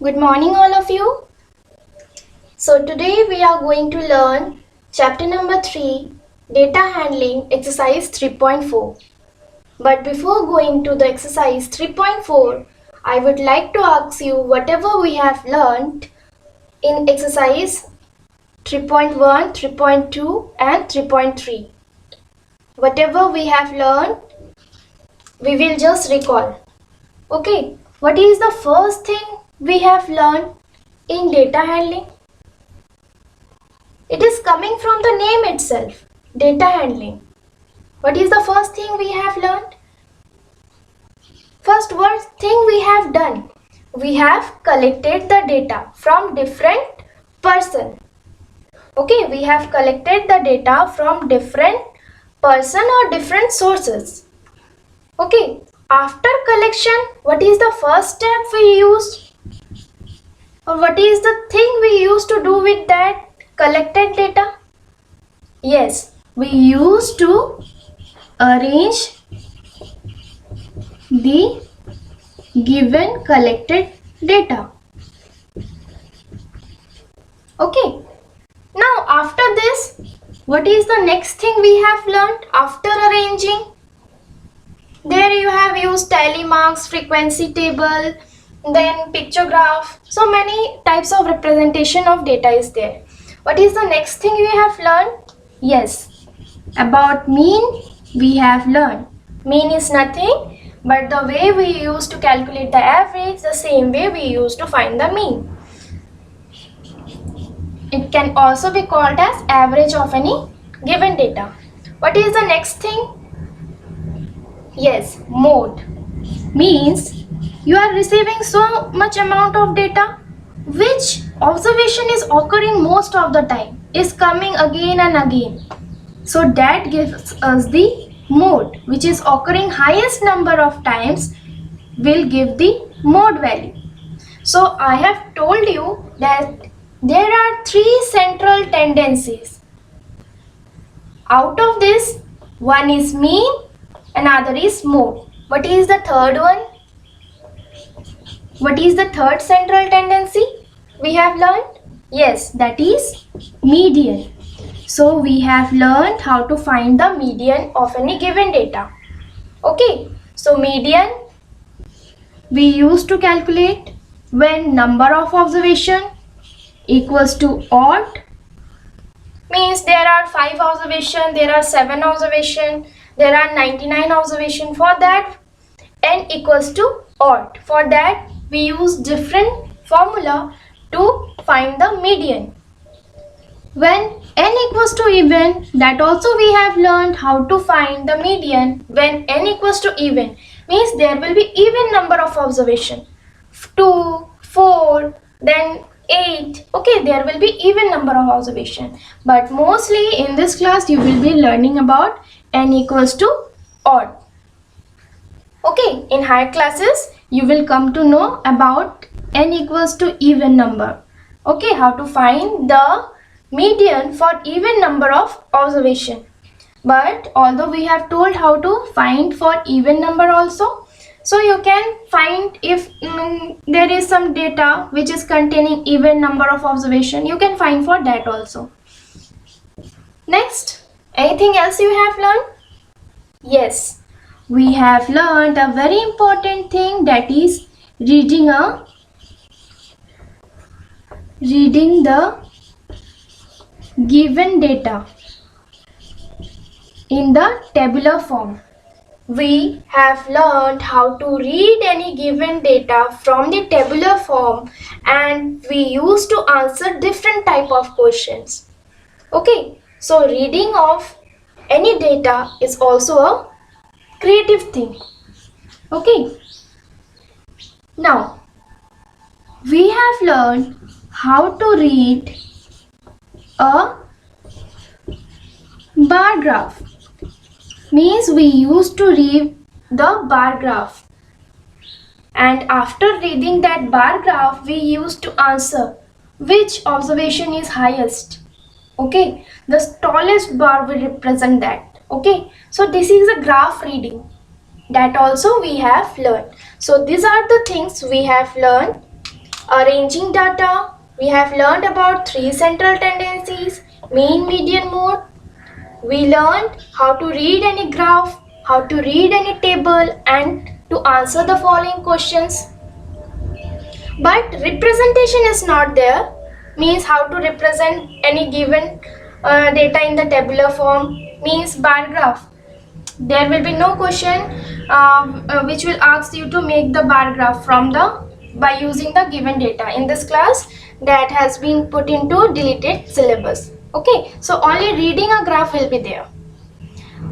Good morning, all of you. So, today we are going to learn chapter number 3, Data Handling, exercise 3.4. But before going to the exercise 3.4, I would like to ask you whatever we have learned in exercise 3.1, 3.2, and 3.3. Whatever we have learned, we will just recall. Okay, what is the first thing we have learned in data handling? It is coming from the name itself, data handling. What is the first thing we have learned? First thing we have done, we have collected the data from different person. Okay, we have collected the data from different person or different sources. Okay, after collection, what is the first step we used? Or what is the thing we used to do with that collected data? Yes, we used to arrange the given collected data. Okay. Now after this, what is the next thing we have learned after arranging? There you have used tally marks, frequency table, then pictograph. So many types of representation of data is there. What is the next thing we have learned? Yes, about mean we have learned. Mean is nothing but the way we used to calculate the average, the same way we used to find the mean. It can also be called as average of any given data. What is the next thing? Yes, mode. Means you are receiving so much amount of data which observation is occurring most of the time, is coming again and again. So that gives us the mode, which is occurring highest number of times will give the mode value. So I have told you that there are three central tendencies. Out of this, one is mean, another is mode. What is the third one? What is the third central tendency we have learned? Yes, that is median. So we have learned how to find the median of any given data. Okay, so median we used to calculate when number of observation equals to odd. Means there are 5 observation, there are 7 observation, there are 99 observation. For that n equals to odd. For that we use different formula to find the median. When n equals to even, that also we have learned how to find the median. When n equals to even means there will be even number of observation. 2, 4, then 8. Okay, there will be even number of observation. But mostly in this class you will be learning about n equals to odd. Okay, in higher classes you will come to know about n equals to even number. Okay, how to find the median for even number of observation. But although we have told how to find for even number also, so you can find if there is some data which is containing even number of observation, you can find for that also. Next, anything else you have learned? Yes, we have learned a very important thing, that is reading the given data in the tabular form. We have learned how to read any given data from the tabular form, and we used to answer different type of questions. Okay, so reading of any data is also a creative thing. Okay, now we have learned how to read a bar graph. Means we used to read the bar graph, and after reading that bar graph we used to answer which observation is highest. Okay, the tallest bar will represent that. Okay, so this is a graph reading, that also we have learned. So these are the things we have learned Arranging data, we have learned about three central tendencies, mean, median, mode. We learned how to read any graph, how to read any table, and to answer the following questions. But representation is not there, means how to represent any given data in the tabular form, means bar graph. There will be no question which will ask you to make the bar graph from the by using the given data. In this class, that has been put into deleted syllabus. Okay, so only reading a graph will be there.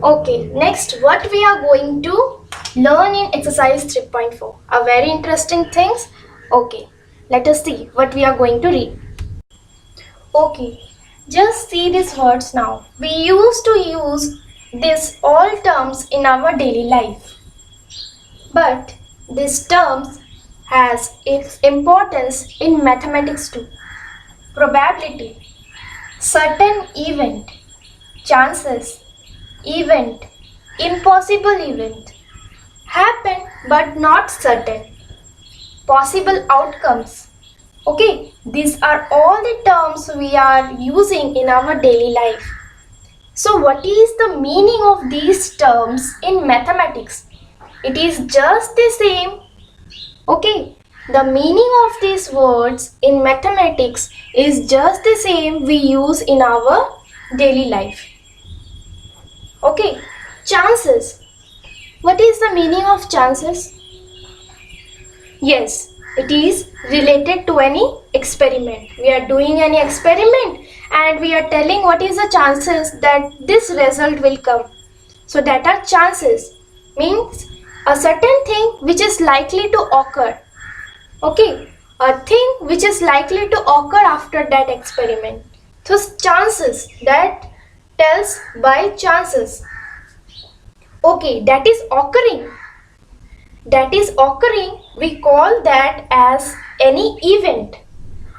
Okay, next what we are going to learn in exercise 3.4, a very interesting things. Okay, let us see what we are going to read. Okay, just see these words now. We used to use these all terms in our daily life, but these terms has its importance in mathematics too. Probability, certain event, chances, event, impossible event, happen but not certain, possible outcomes. Okay, these are all the terms we are using in our daily life. So what is the meaning of these terms in mathematics? It is just the same. Okay, the meaning of these words in mathematics is just the same we use in our daily life. Okay, chances. What is the meaning of chances? Yes, it is related to any experiment. We are doing any experiment and we are telling what is the chances that this result will come. So that are chances, means a certain thing which is likely to occur. Okay, a thing which is likely to occur after that experiment. So chances, that tells by chances. Okay, that is occurring. That is occurring, we call that as any event.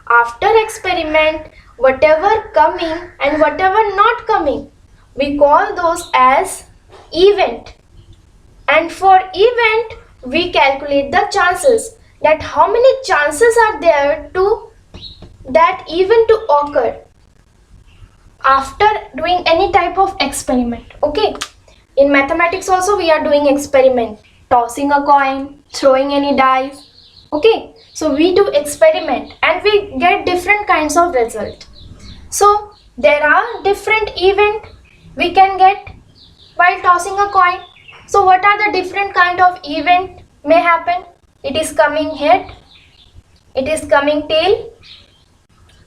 After experiment, whatever coming and whatever not coming, we call those as event. And for event, we calculate the chances, that how many chances are there to that event to occur after doing any type of experiment. Okay, in mathematics also we are doing experiment, tossing a coin, throwing any dice. Okay, so we do experiment and we get different kinds of result. So there are different event we can get while tossing a coin. So what are the different kind of event may happen? It is coming head, it is coming tail.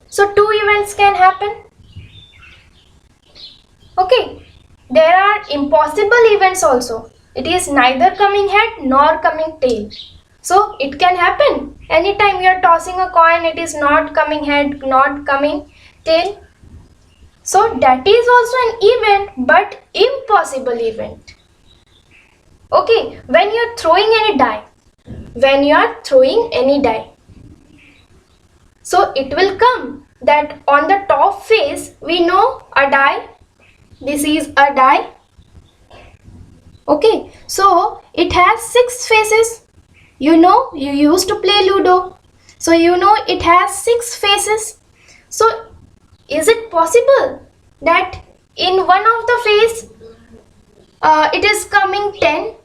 So two events can happen. Okay, there are impossible events also. It is neither coming head nor coming tail. So it can happen. Anytime you are tossing a coin, it is not coming head, not coming tail. So that is also an event, but impossible event. Okay, when you are throwing any die, so it will come that on the top face we know a die. This is a die. Okay, so it has 6 faces. You know, you used to play Ludo. So you know it has 6 faces. So is it possible that in one of the face it is coming 10?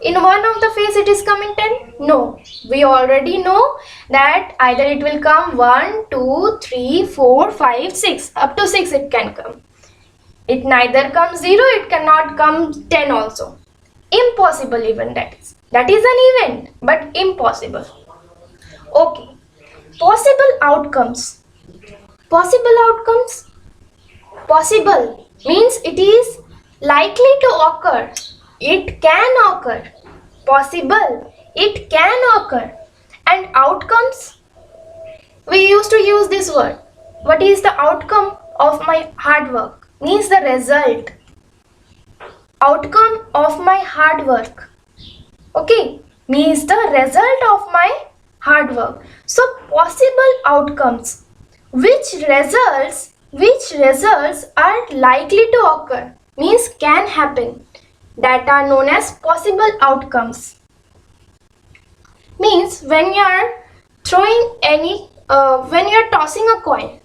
In one of the face it is coming 10? No. We already know that either it will come 1, 2, 3, 4, 5, 6. Up to 6 it can come. It neither comes 0, it cannot come 10 also. Impossible event that is. That is an event, but impossible. Okay. Possible outcomes. Possible outcomes. Possible means it is likely to occur. It can occur. Possible, it can occur. And outcomes, we used to use this word. What is the outcome of my hard work? Means the result. Outcome of my hard work. Okay, means the result of my hard work. So possible outcomes. Which results are likely to occur, means can happen, that are known as possible outcomes. Means when you are throwing any, when you are tossing a coin,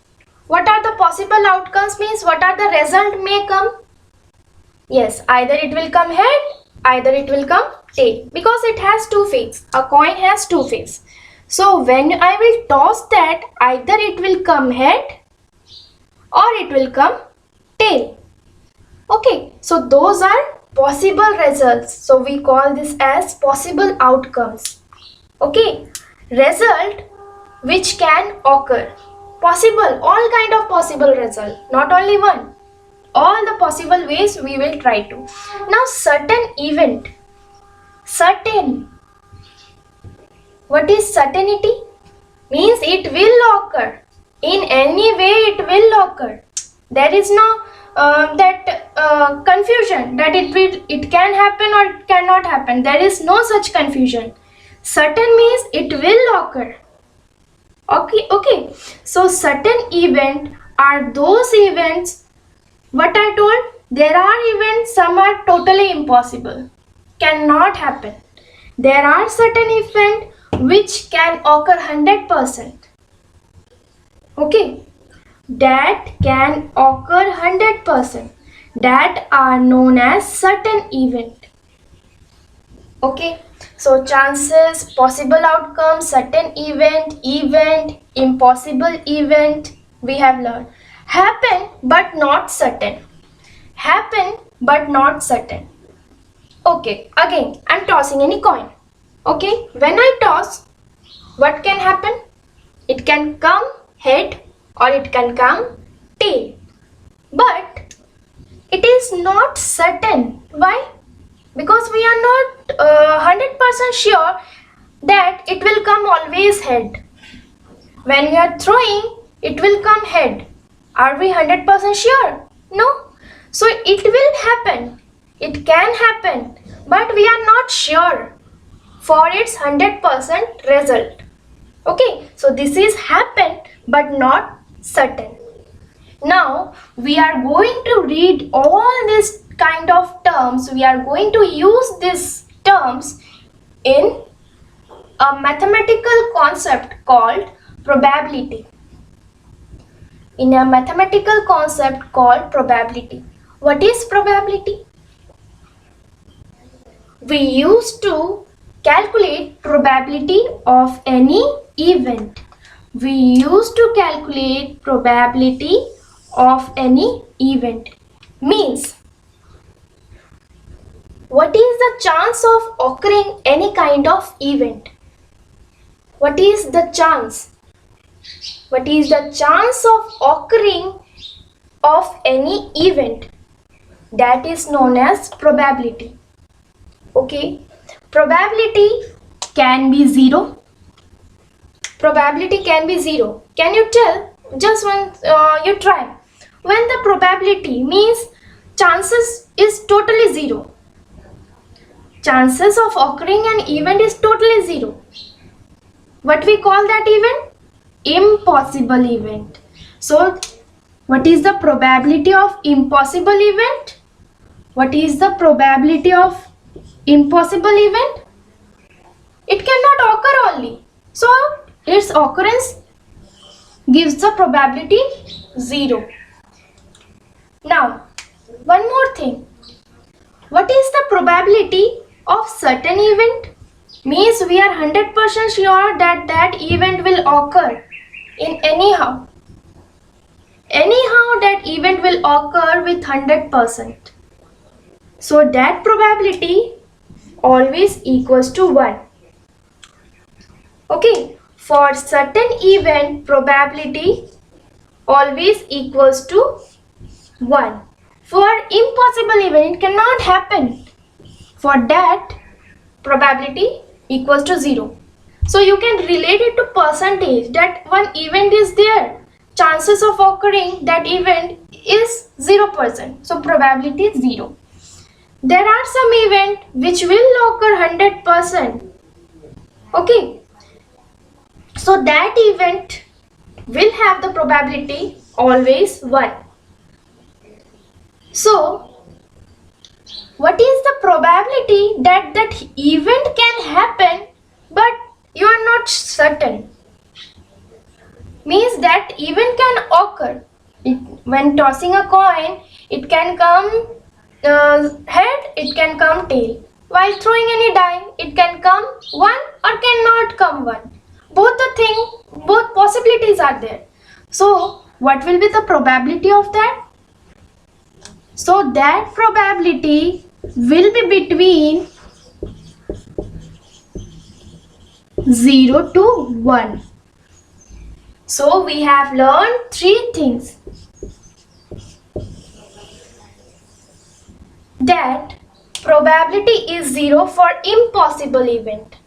what are the possible outcomes, means what are the result may come? Yes, either it will come head, either it will come tail, because it has two faces. A coin has two faces. So when I will toss that, either it will come head or it will come tail. Okay, so those are possible results. So we call this as possible outcomes. Okay, result which can occur. Possible, all kind of possible result, not only one. All the possible ways we will try to. Now certain event. Certain. What is certainty? Means it will occur. In any way it will occur. There is no confusion that it can happen or it cannot happen. There is no such confusion. Certain means it will occur. Okay. So certain event are those events. What I told, there are events, some are totally impossible, cannot happen. There are certain events which can occur 100%. Okay, that can occur 100%. That are known as certain event. Okay, so chances, possible outcomes, certain event, impossible event, we have learned. Happen but not certain. Happen but not certain. Okay, again I'm tossing any coin. Okay, when I toss, what can happen? It can come head or it can come tail. But it is not certain. Why? Because we are not 100% sure that it will come always head. When we are throwing, it will come head. Are we 100% sure? No. So it will happen. It can happen. But we are not sure for its 100% result. Okay. So this is happen but not certain. Now we are going to read all these kind of terms. We are going to use these terms in a mathematical concept called probability. In a mathematical concept called probability. What is probability? We used to calculate probability of any event. We used to calculate probability of any event. Means, what is the chance of occurring any kind of event? What is the chance? What is the chance of occurring of any event? That is known as probability. Okay, probability can be 0. Probability can be 0. Can you tell? Just when you try. When the probability means chances is totally 0. Chances of occurring an event is totally 0. What we call that event? Impossible event. So, what is the probability of impossible event? What is the probability of impossible event? It cannot occur only. So, its occurrence gives the probability 0. Now, one more thing. What is the probability of certain event? Means we are 100% sure that that event will occur in anyhow. Anyhow that event will occur with 100%. So that probability always equals to 1. Okay, for certain event probability always equals to 1. For impossible event it cannot happen. For that probability equals to 0. So you can relate it to percentage, that one event is there. Chances of occurring that event is 0%. So probability is 0. There are some event which will occur 100%. Okay. So that event will have the probability always 1. So what is the probability that that event can happen but you are not certain? means that event can occur. When tossing a coin, it can come head, it can come tail. While throwing any die, it can come one or cannot come one. Both possibilities are there. So what will be the probability of that? So that probability will be between 0 to 1. So we have learned three things. That probability is 0 for impossible event.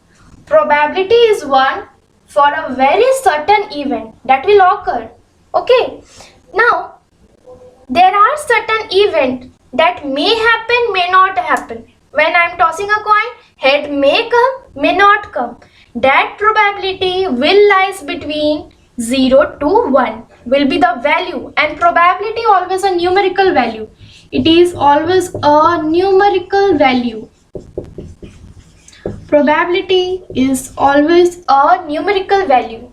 Probability is 1 for a very certain event that will occur. Okay. Now, there are certain events that may happen, may not happen. When I am tossing a coin, head may come, may not come. That probability will lies between 0 to 1 will be the value, and probability always a numerical value. It is always a numerical value. Probability is always a numerical value.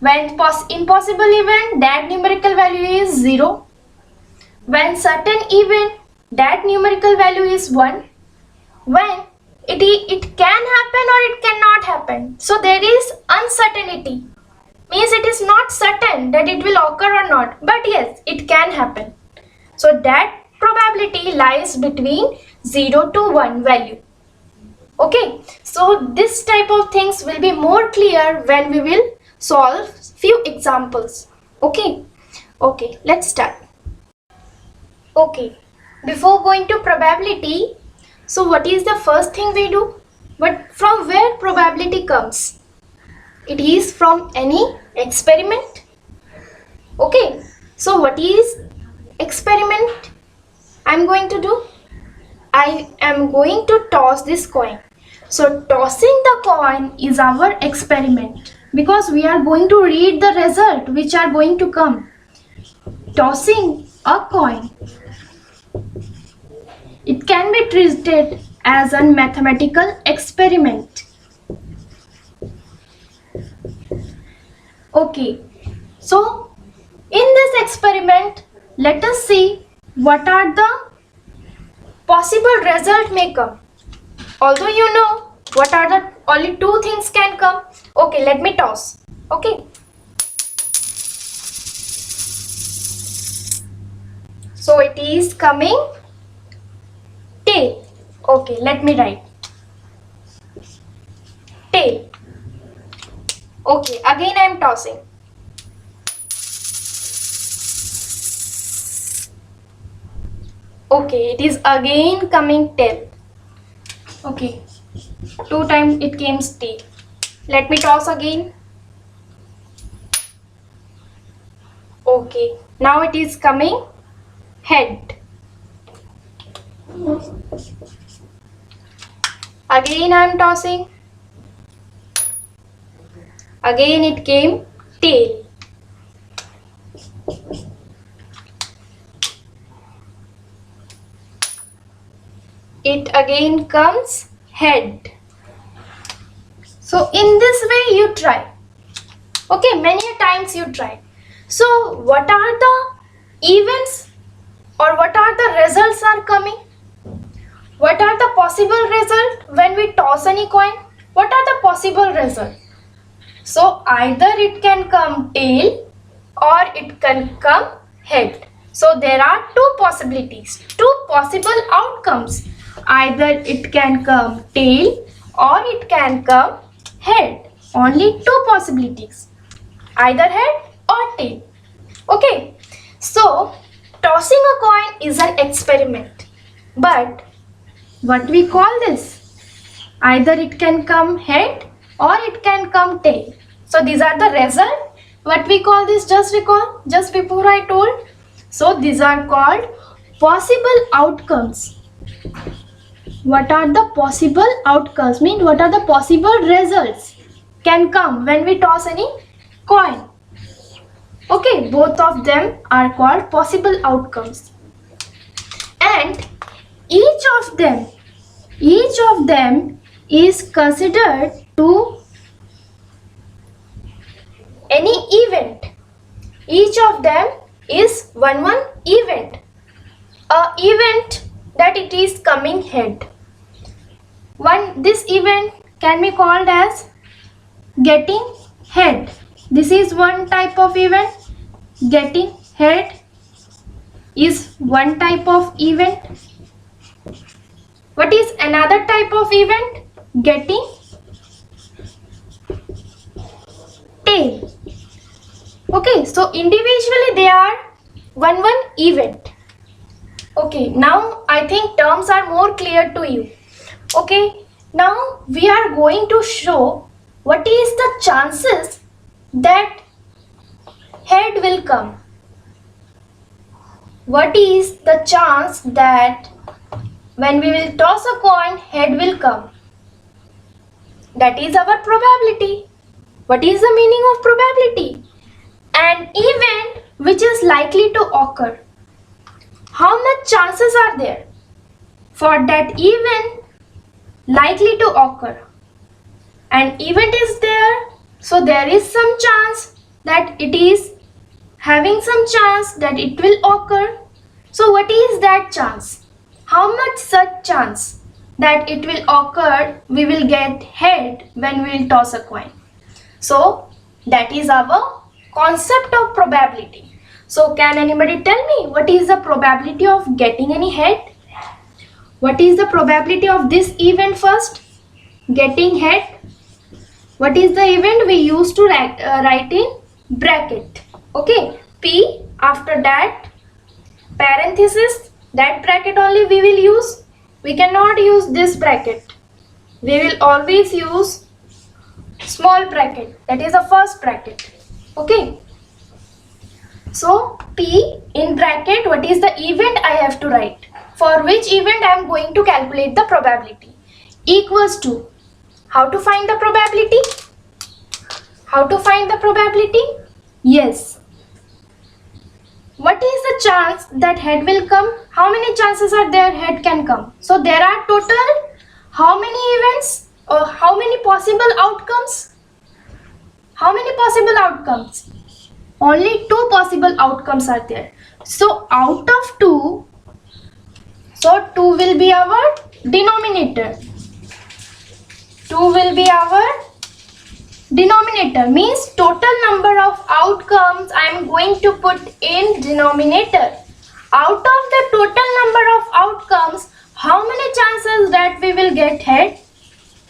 When impossible event, that numerical value is 0. When certain event, that numerical value is 1. When it can happen or it cannot happen. So there is uncertainty. Means it is not certain that it will occur or not. But yes, it can happen. So that probability lies between 0 to 1 value. Okay. So this type of things will be more clear when we will solve few examples. Okay. Okay. Let's start. Okay. Before going to probability, so what is the first thing we do? From where probability comes? It is from any experiment. Okay. So what is experiment I am going to do? I am going to toss this coin. So tossing the coin is our experiment because we are going to read the result which are going to come. Tossing a coin. It can be treated as a mathematical experiment. Okay, so in this experiment, let us see what are the possible result may come. Although you know what are the only two things can come. Okay, let me toss. Okay. So it is coming tail. Okay, let me write. Tail. Okay, again I am tossing. Okay, it is again coming tail. Okay, 2 times it came tail. Let me toss again. Okay, now it is coming head. Again I am tossing. Again it came tail. It again comes head. So in this way you try. Okay, many times you try. So what are the events or what are the results are coming? What are the possible results when we toss any coin? What are the possible results? So either it can come tail or it can come head. So there are two possibilities, two possible outcomes. Either it can come tail or it can come head. Only two possibilities. Either head or tail. Okay. So tossing a coin is an experiment. But what we call this? Either it can come head or it can come tail. So these are the result. What we call this? Just recall. Just before I told. So these are called possible outcomes. What are the possible outcomes? Mean what are the possible results can come when we toss any coin. Okay, both of them are called possible outcomes. And each of them is considered to each of them is one event. A event that it is coming head. This event can be called as getting head. This is one type of event. Getting head is one type of event. What is another type of event? Getting tail. Okay, so individually they are one event. Okay, now I think terms are more clear to you. Okay, now we are going to show what is the chances that head will come. What is the chance that when we will toss a coin, head will come? That is our probability. What is the meaning of probability? An event which is likely to occur. How much chances are there for that event likely to occur? An event is there, so there is some chance that it is having some chance that it will occur. So what is that chance? How much such chance that it will occur we will get head when we will toss a coin? So that is our concept of probability. So can anybody tell me what is the probability of getting any head? What is the probability of this event first? Getting head. What is the event we used to write in bracket? Okay, P, after that parenthesis, that bracket only we will use. We cannot use this bracket. We will always use small bracket, that is the first bracket. Okay, so P in bracket, what is the event I have to write? For which event I am going to calculate the probability? Equals to, how to find the probability? How to find the probability? Yes. What is the chance that head will come? How many chances are there head can come? So there are total how many events or how many possible outcomes? How many possible outcomes? Only two possible outcomes are there. So out of two, so 2 will be our denominator. 2 will be our denominator, means total number of outcomes I am going to put in denominator. Out of the total number of outcomes, how many chances that we will get head?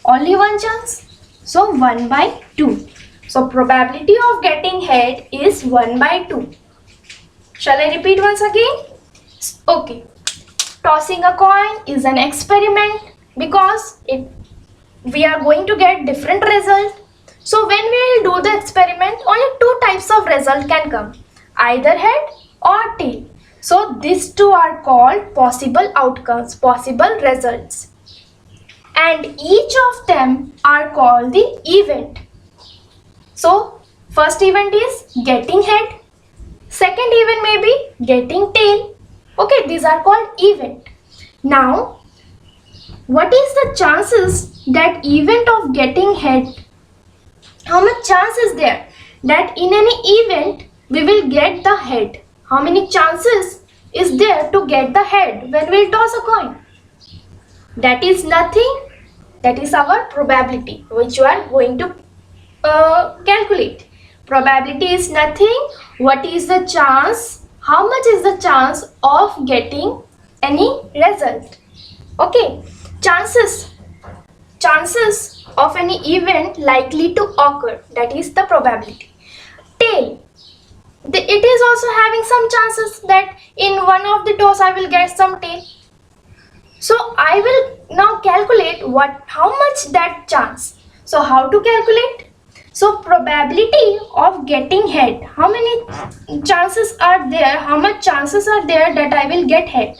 Only one chance. So 1 by 2. So probability of getting head is 1 by 2. Shall I repeat once again? Okay. Tossing a coin is an experiment because we are going to get different result. So when we will do the experiment, only two types of result can come, either head or tail. So these two are called possible outcomes, possible results. And each of them are called the event. So first event is getting head. Second event may be getting tail. Okay, these are called event. Now, what is the chances that event of getting head? How much chance is there that in any event we will get the head? How many chances is there to get the head when we toss a coin? That is nothing. That is our probability which you are going to calculate. Probability is nothing. What is the chance? How much is the chance of getting any result? Okay, chances of any event likely to occur, that is the probability. Tail, it is also having some chances that in one of the toss I will get some tail. So I will now calculate how much that chance. So how to calculate? So probability of getting head, how many chances are there, how much chances are there that I will get head.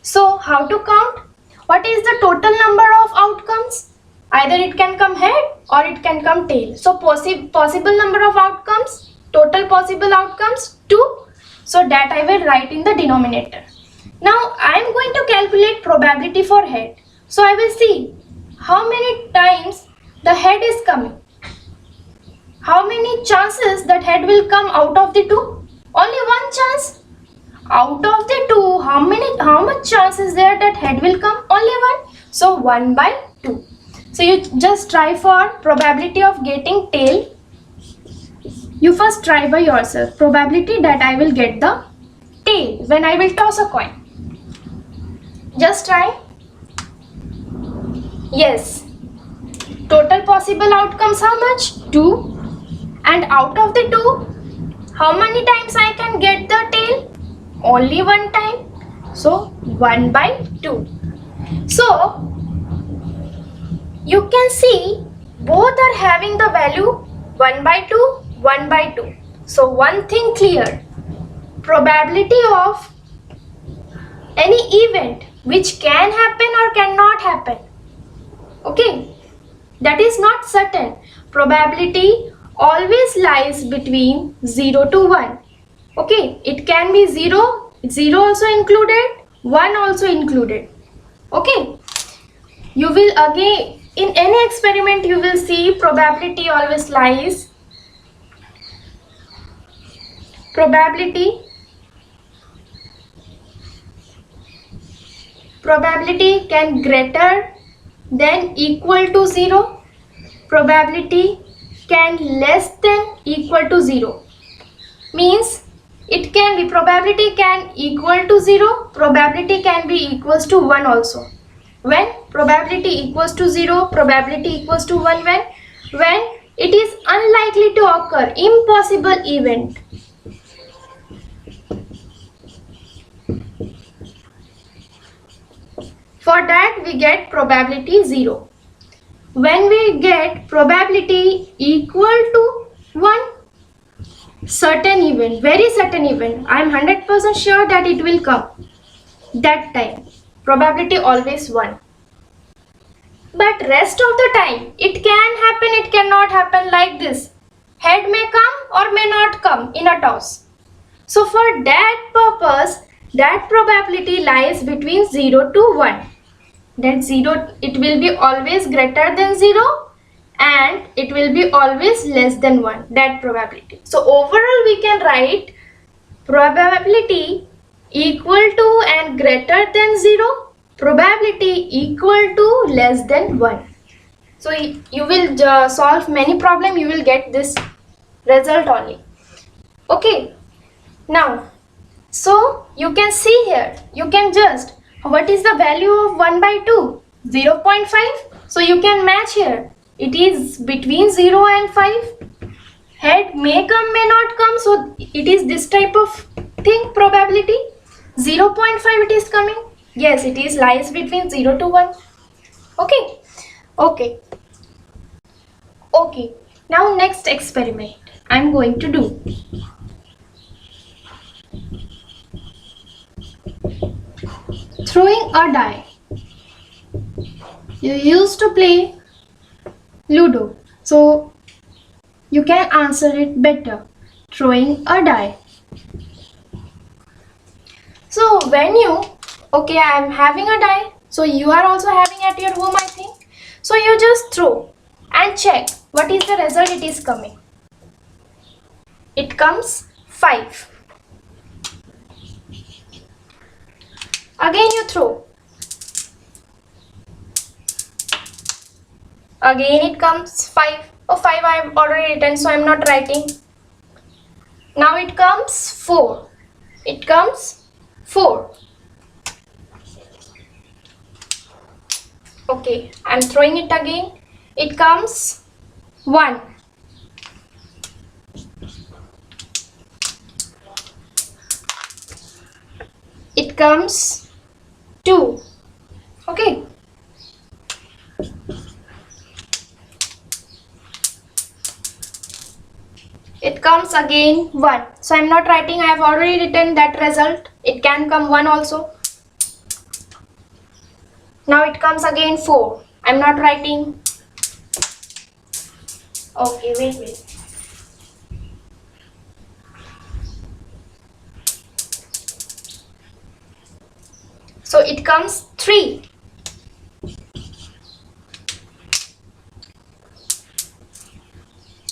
So how to count? What is the total number of outcomes? Either it can come head or it can come tail. So possible number of outcomes, total possible outcomes 2. So that I will write in the denominator. Now I am going to calculate probability for head. So I will see how many times the head is coming. How many chances that head will come out of the 2? Only one chance. Out of the two, how much chance is there that head will come? Only one. So 1 by 2. So you just try for probability of getting tail. You first try by yourself. Probability that I will get the tail when I will toss a coin. Just try. Yes. Total possible outcomes how much? 2. And out of the 2, how many times I can get the tail? Only one time. So 1 by 2. So you can see both are having the value 1 by 2, 1 by 2. So one thing clear. Probability of any event which can happen or cannot happen. Okay. That is not certain. Probability always lies between 0 to 1. Okay, it can be 0 also included, 1 also included. Okay, you will again in any experiment you will see probability always lies. Probability can greater than equal to 0. Probability can less than equal to 0. Means it can be probability can equal to 0. Probability can be equals to 1 also. When probability equals to 0, probability equals to 1 when it is unlikely to occur, impossible event. For that we get probability 0. When we get probability equal to 1, certain event, very certain event, I am 100% sure that it will come. That time probability always 1. But rest of the time it can happen, it cannot happen, like this. Head may come or may not come in a toss. So for that purpose, that probability lies between 0 to 1. That 0, it will be always greater than 0 and it will be always less than 1, that probability. So overall we can write probability equal to and greater than 0, probability equal to less than 1. So you will solve many problems, you will get this result only. Okay, now so you can see here, you can just, what is the value of 1 by 2? 0.5. So you can match here. It is between 0 and 5. Head may come, may not come. So it is this type of thing, probability. 0.5 it is coming. Yes, it is lies between 0 to 1. Okay. Okay. Okay. Now next experiment I am going to do. Throwing a die. You used to play Ludo, so you can answer it better. Throwing a die. So when you, okay, I am having a die, so you are also having at your home, I think. So you just throw and check what is the result it is coming. It comes 5. Again you throw. Again it comes 5. Oh, 5 I have already written, so I am not writing. Now it comes 4. It comes 4. Okay, I am throwing it again. It comes 1. It comes 2. Okay. It comes again 1. So I am not writing, I have already written that result. It can come 1 also. Now it comes again 4. I am not writing. Okay, wait. So it comes 3.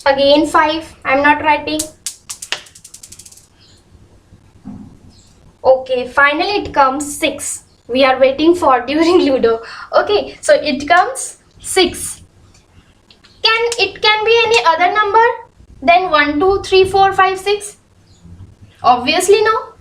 Again 5. I am not writing. Okay, finally it comes 6. We are waiting for during Ludo. Okay, so it comes 6. It can be any other number than 1, 2, 3, 4, 5, 6? Obviously no.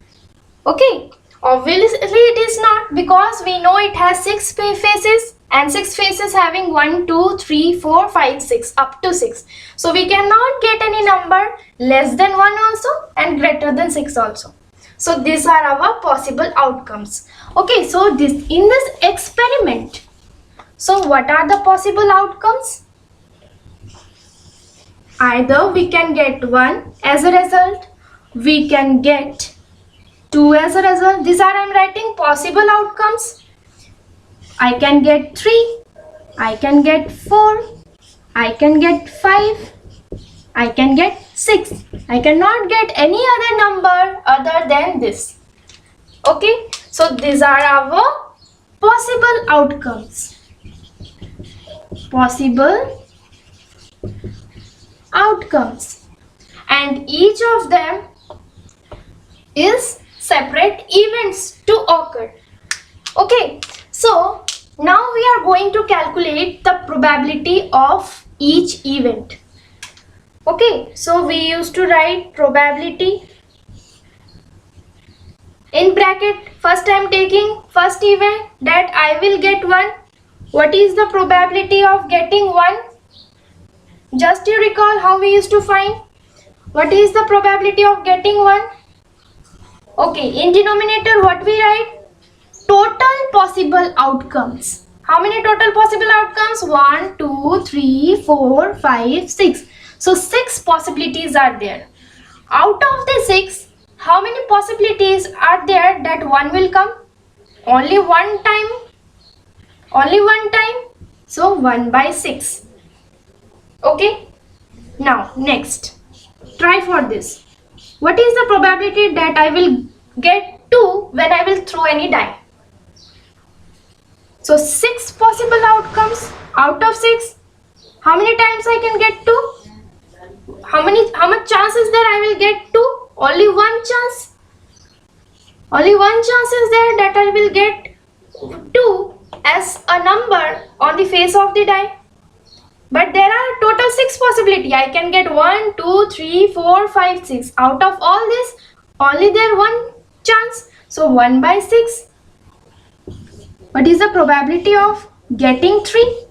Okay, obviously it is not, because we know it has 6 faces, and 6 faces having 1, 2, 3, 4, 5, 6 up to 6. So we cannot get any number less than 1 also and greater than 6 also. So these are our possible outcomes. Okay, so in this experiment, so what are the possible outcomes? Either we can get 1 as a result, we can get 2 as a result. These are, I am writing possible outcomes. I can get 3, I can get 4, I can get 5, I can get 6. I cannot get any other number other than this. Okay, so these are our possible outcomes. Possible outcomes. And each of them is separate events to occur. Okay, so now we are going to calculate the probability of each event. Okay, so we used to write probability in bracket. First I am taking first event, that I will get 1. What is the probability of getting 1? Just you recall how we used to find. What is the probability of getting 1? Okay, in denominator what we write? Total possible outcomes. How many total possible outcomes? 1, 2, 3, 4, 5, 6. So 6 possibilities are there. Out of the 6, how many possibilities are there that 1 will come? Only one time. Only one time. So 1 by 6. Okay. Now next, try for this. What is the probability that I will get 2 when I will throw any die? So 6 possible outcomes. Out of 6, how many times I can get 2? How much chance is there I will get 2? Only one chance. Only one chance is there that I will get 2 as a number on the face of the die. But there are total 6 possibility. I can get 1, 2, 3, 4, 5, 6. Out of all this, only there one chance. So 1 by 6. What is the probability of getting 3?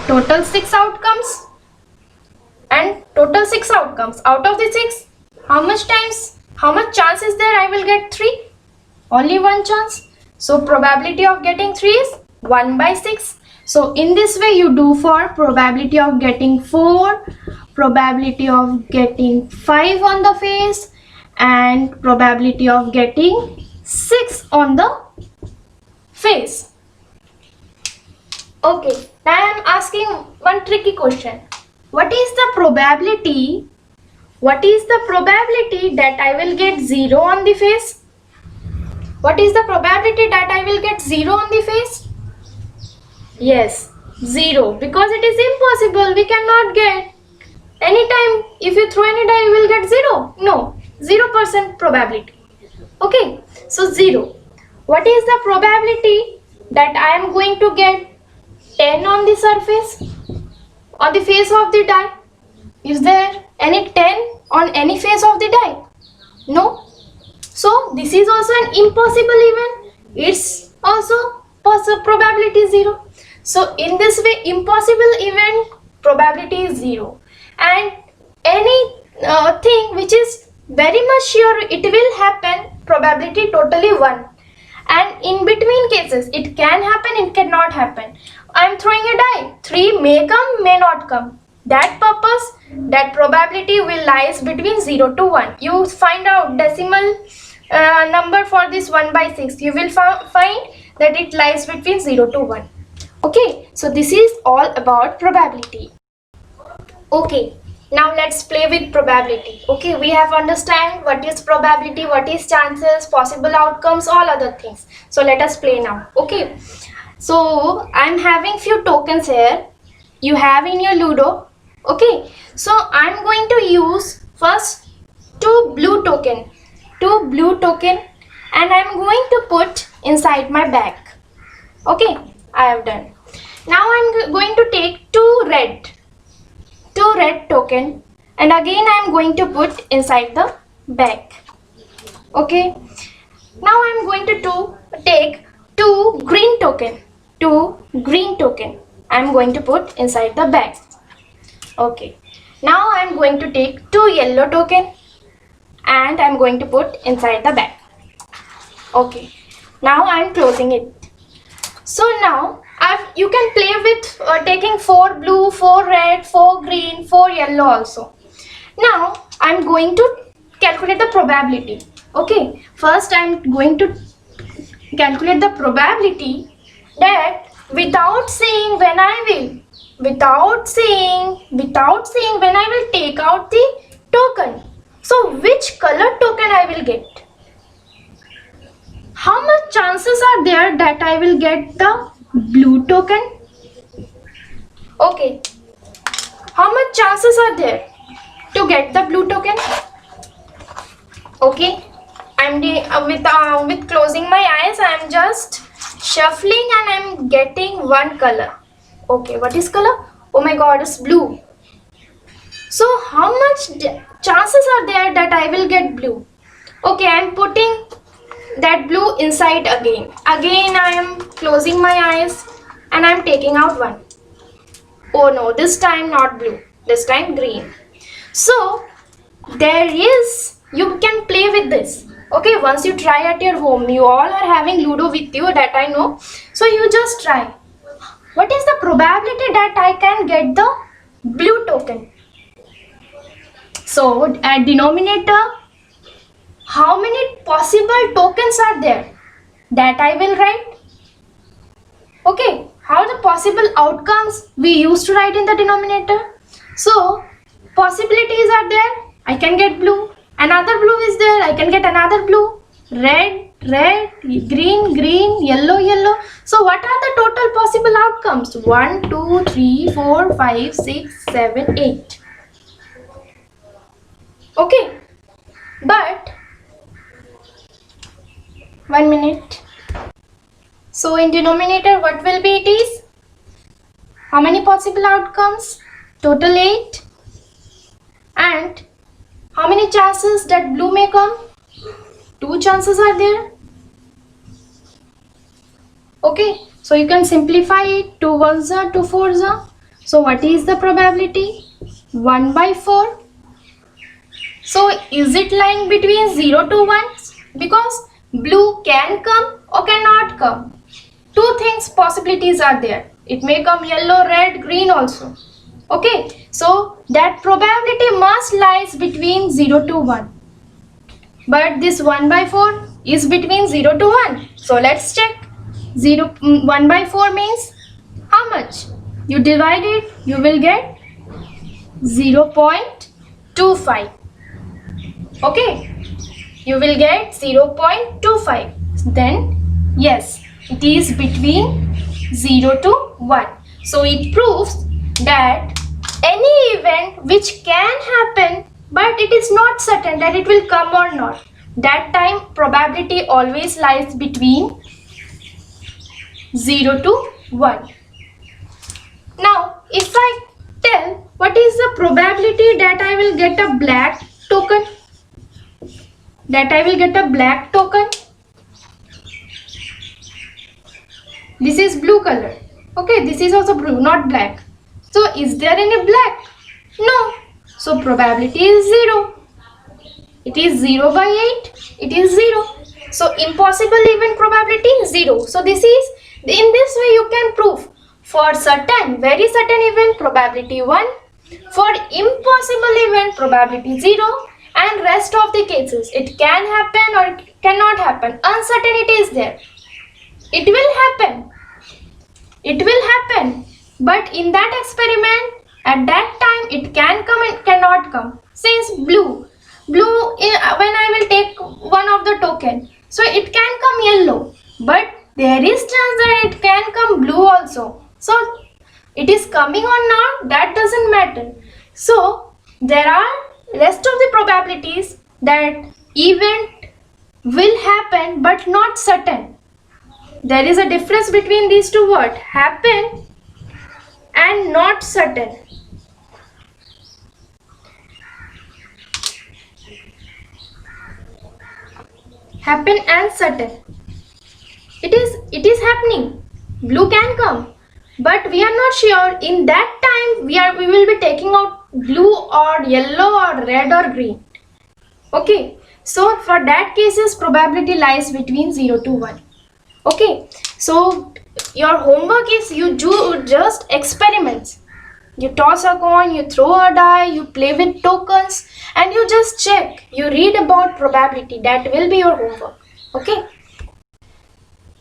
Total 6 outcomes. And total 6 outcomes. Out of the 6, how much chance is there I will get 3? Only one chance. So probability of getting 3 is 1 by 6. So in this way you do for probability of getting 4, probability of getting 5 on the face, and probability of getting 6 on the face. Okay, now I am asking one tricky question. What is the probability? What is the probability that I will get 0 on the face? What is the probability that I will get 0 on the face? Yes, 0, because it is impossible. We cannot get. Anytime if you throw any die you will get 0. No, 0% probability. Okay, so 0. What is the probability that I am going to get 10 on the surface, on the face of the die? Is there any 10 on any face of the die? No. So this is also an impossible event. It's also probability 0. So in this way, impossible event probability is 0. And any thing which is very much sure it will happen, probability totally 1. And in between cases, it can happen, it cannot happen. I am throwing a die. 3 may come, may not come. That purpose, that probability will lies between 0 to 1. You find out decimal number for this 1 by 6. You will find that it lies between 0 to 1. Okay, so this is all about probability. Okay, now let's play with probability. Okay, we have understand what is probability, what is chances, possible outcomes, all other things. So let us play now. Okay, so I'm having few tokens here. You have in your Ludo. Okay, so I'm going to use first two blue token, and I'm going to put inside my bag. Okay, I have done. Now I'm going to take two red token, and again I'm going to put inside the bag. Okay, now I'm going to take two green token, I'm going to put inside the bag. Okay, now I'm going to take two yellow token, and I'm going to put inside the bag. Okay, now I'm closing it. So now you can play with taking 4 blue, 4 red, 4 green, 4 yellow also. Now I'm going to calculate the probability. Okay, first I'm going to calculate the probability that without saying when I will take out the token. So which color token I will get? How much chances are there that I will get the blue token? Okay, how much chances are there to get the blue token? Okay, I'm with closing my eyes, I'm just shuffling and I'm getting one color. Okay, what is color? Oh my god, it's blue. So how much chances are there that I will get blue? Okay, I'm putting that blue inside again. Again I am closing my eyes and I am taking out one. Oh no, this time not blue, this time green. So you can play with this. Okay, once you try at your home, you all are having Ludo with you, that I know. So you just try. What is the probability that I can get the blue token? So at denominator, how many possible tokens are there? That I will write. Okay, how the possible outcomes we used to write in the denominator. So possibilities are there, I can get blue. Another blue is there, I can get another blue. Red, green, yellow. So what are the total possible outcomes? 1, 2, 3, 4, 5, 6, 7, 8. Okay, but 1 minute. So in denominator, what will be it is? How many possible outcomes? Total 8. And how many chances that blue may come? 2 chances are there. Okay, so you can simplify it. 2 ones are, 2 fours are. So what is the probability? 1 by 4. So is it lying between 0 to 1? Because blue can come or cannot come. 2 things possibilities are there. It may come yellow, red, green also. Okay, so that probability must lies between 0 to 1. But this 1 by 4 is between 0 to 1. So let's check. 1 by 4 means how much? You divide it, you will get 0.25. Okay, you will get 0.25. Then yes, it is between 0 to 1. So it proves that any event which can happen, but it is not certain that it will come or not, that time probability always lies between 0 to 1. Now if I tell what is the probability that I will get a black token, this is blue color. Okay, this is also blue, not black. So is there any black? No. So probability is 0. It is 0 by 8. It is 0. So impossible event probability 0. So this is, in this way you can prove for certain, very certain event probability 1, for impossible event probability 0, and rest of the cases it can happen or it cannot happen. Uncertainty is there. It will happen. But in that experiment, at that time it can come and cannot come. Since blue, when I will take one of the token, so it can come yellow, but there is chance that it can come blue also. So it is coming or not, that doesn't matter. So there are rest of the probabilities that event will happen but not certain. There is a difference between these two words, happen and not certain. Happen and certain. It is happening. Blue can come, but we are not sure. In that time, we will be taking out blue or yellow or red or green. Okay. So for that cases, probability lies between 0 to 1. Okay. So your homework is you do just experiments. You toss a coin, you throw a die, you play with tokens, and you just check. You read about probability. That will be your homework. Okay.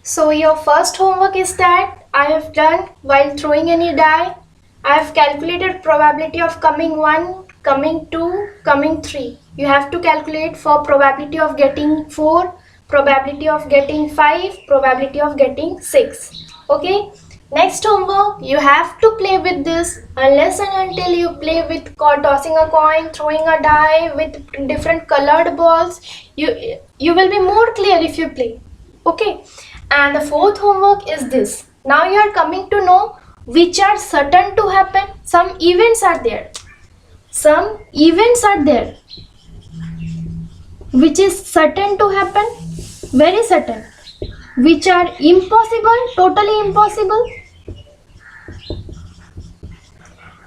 So your first homework is that I have done while throwing any die. I have calculated probability of coming 1, coming 2, coming 3. You have to calculate for probability of getting 4, probability of getting 5, probability of getting 6. Okay. Next homework, you have to play with this unless and until you play with tossing a coin, throwing a die with different colored balls. You will be more clear if you play. Okay. And the fourth homework is this. Now you are coming to know which are certain to happen. Some events are there. Some events are there which is certain to happen, very certain. Which are impossible, totally impossible.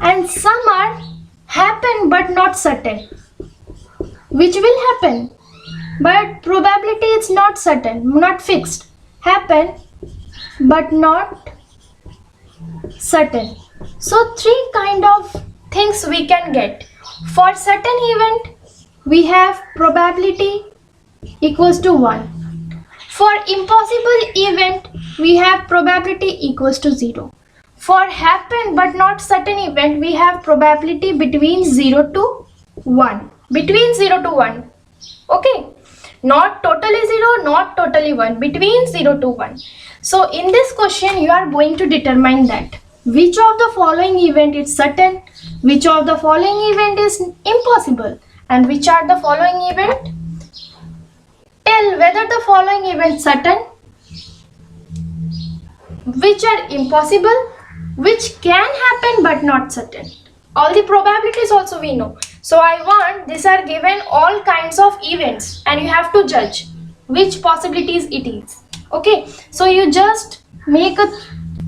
And some are happen but not certain, which will happen, but probability is not certain, not fixed. Happen but not certain. So three kind of things we can get. For certain event, we have probability equals to 1. For impossible event, we have probability equals to 0. For happen but not certain event, we have probability between 0 to 1. Between 0 to 1. Okay. Not totally 0, not totally 1. Between 0 to 1. So in this question, you are going to determine that which of the following event is certain, which of the following event is impossible, and which are the following event. Tell whether the following event certain, which are impossible, which can happen but not certain. All the probabilities also we know. So I want these are given all kinds of events and you have to judge which possibilities it is. Okay. So you just make a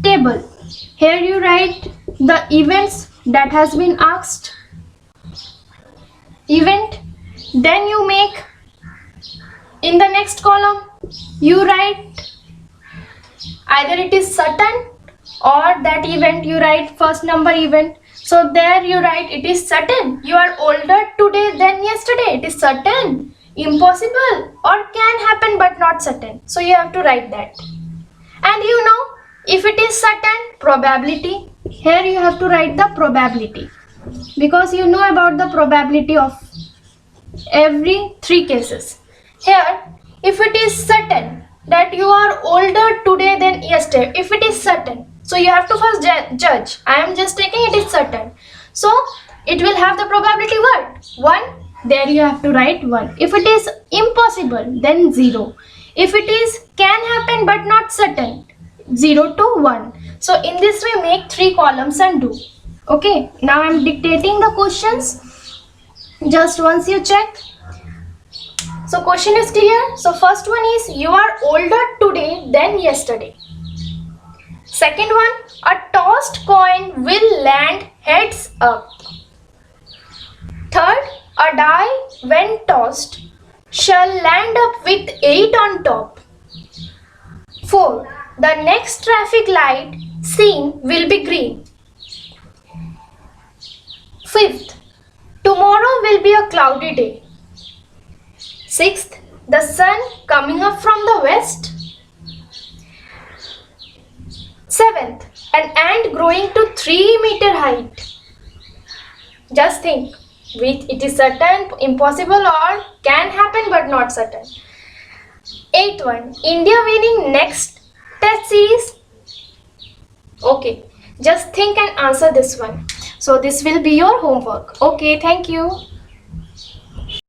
table. Here you write the events that has been asked. Event. Then you make in the next column you write either it is certain or that event you write first number event. So there you write it is certain. You are older today than yesterday. It is certain, impossible, or can happen but not certain. So you have to write that. And you know if it is certain, probability. Here you have to write the probability because you know about the probability of every three cases. Here, if it is certain that you are older today than yesterday, if it is certain, so you have to first judge. I am just taking it is certain. So it will have the probability what? 1. There you have to write 1. If it is impossible, then 0. If it is can happen but not certain, 0 to 1. So in this way make 3 columns and do. Okay. Now I am dictating the questions. Just once you check. So question is clear. So first one is you are older today than yesterday. Second one, a tossed coin will land heads up. Third, a die when tossed shall land up with 8 on top. 4. The next traffic light seen will be green. 5th, tomorrow will be a cloudy day. 6th, the sun coming up from the west. 7th, an ant growing to 3-meter height. Just think, which it is certain, impossible, or can happen but not certain. 8th one, India winning next test series. Okay, just think and answer this one. So this will be your homework. Okay, thank you.